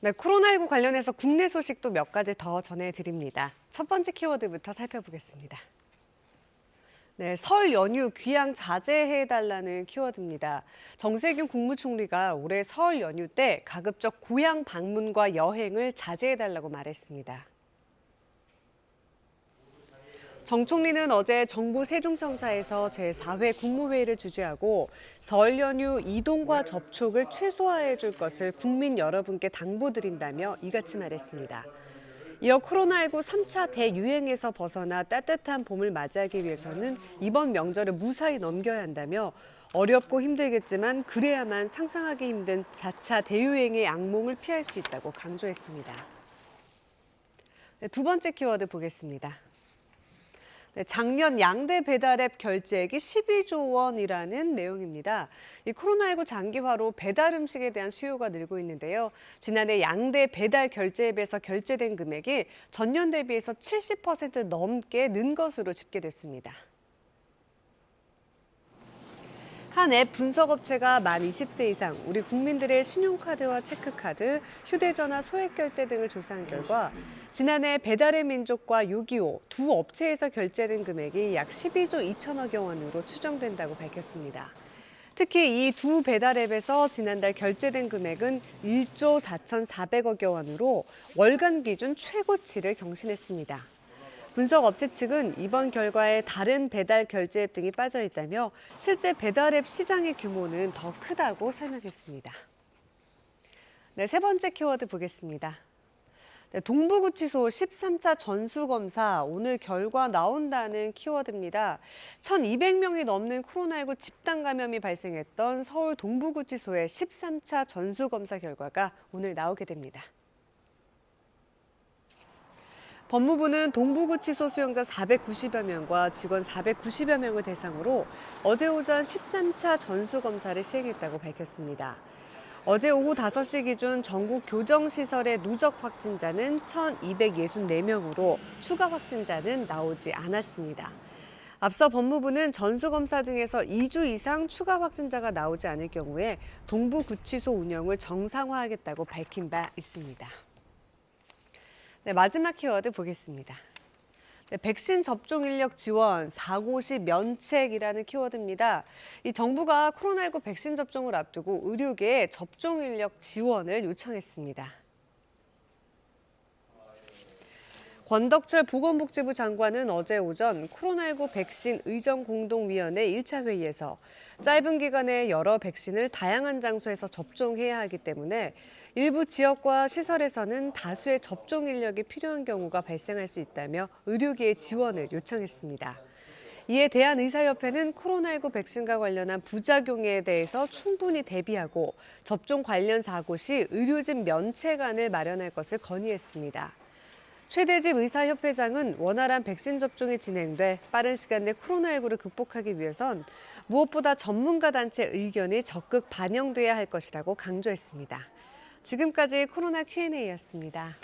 네, 코로나19 관련해서 국내 소식도 몇 가지 더 전해드립니다. 첫 번째 키워드부터 살펴보겠습니다. 네, 설 연휴 귀향 자제해달라는 키워드입니다. 정세균 국무총리가 올해 설 연휴 때 가급적 고향 방문과 여행을 자제해달라고 말했습니다. 정 총리는 어제 정부 세종청사에서 제4회 국무회의를 주재하고 설 연휴 이동과 접촉을 최소화해 줄 것을 국민 여러분께 당부드린다며 이같이 말했습니다. 이어 코로나19 3차 대유행에서 벗어나 따뜻한 봄을 맞이하기 위해서는 이번 명절을 무사히 넘겨야 한다며 어렵고 힘들겠지만 그래야만 상상하기 힘든 4차 대유행의 악몽을 피할 수 있다고 강조했습니다. 네, 두 번째 키워드 보겠습니다. 네, 작년 양대 배달앱 결제액이 12조 원이라는 내용입니다. 이 코로나19 장기화로 배달 음식에 대한 수요가 늘고 있는데요. 지난해 양대 배달 결제앱에서 결제된 금액이 전년 대비해서 70% 넘게 는 것으로 집계됐습니다. 한 앱 분석업체가 만 20세 이상 우리 국민들의 신용카드와 체크카드, 휴대전화 소액 결제 등을 조사한 결과 지난해 배달의 민족과 요기요 두 업체에서 결제된 금액이 약 12조 2천억여 원으로 추정된다고 밝혔습니다. 특히 이 두 배달앱에서 지난달 결제된 금액은 1조 4,400억여 원으로 월간 기준 최고치를 경신했습니다. 분석업체 측은 이번 결과에 다른 배달 결제 앱 등이 빠져 있다며 실제 배달 앱 시장의 규모는 더 크다고 설명했습니다. 네, 세 번째 키워드 보겠습니다. 네, 동부구치소 13차 전수검사 오늘 결과 나온다는 키워드입니다. 1,200명이 넘는 코로나19 집단 감염이 발생했던 서울 동부구치소의 13차 전수검사 결과가 오늘 나오게 됩니다. 법무부는 동부구치소 수용자 490여 명과 직원 490여 명을 대상으로 어제 오전 13차 전수검사를 시행했다고 밝혔습니다. 어제 오후 5시 기준 전국 교정시설의 누적 확진자는 1,264명으로 추가 확진자는 나오지 않았습니다. 앞서 법무부는 전수검사 등에서 2주 이상 추가 확진자가 나오지 않을 경우에 동부구치소 운영을 정상화하겠다고 밝힌 바 있습니다. 네, 마지막 키워드 보겠습니다. 네, 백신 접종 인력 지원, 사고 시 면책이라는 키워드입니다. 이 정부가 코로나19 백신 접종을 앞두고 의료계에 접종 인력 지원을 요청했습니다. 권덕철 보건복지부 장관은 어제 오전 코로나19 백신 의정공동위원회 1차 회의에서 짧은 기간에 여러 백신을 다양한 장소에서 접종해야 하기 때문에 일부 지역과 시설에서는 다수의 접종 인력이 필요한 경우가 발생할 수 있다며 의료계의 지원을 요청했습니다. 이에 대한의사협회는 코로나19 백신과 관련한 부작용에 대해서 충분히 대비하고 접종 관련 사고 시 의료진 면책안을 마련할 것을 건의했습니다. 최대집 의사협회장은 원활한 백신 접종이 진행돼 빠른 시간 내 코로나19를 극복하기 위해선 무엇보다 전문가 단체 의견이 적극 반영돼야 할 것이라고 강조했습니다. 지금까지 코로나 Q&A였습니다.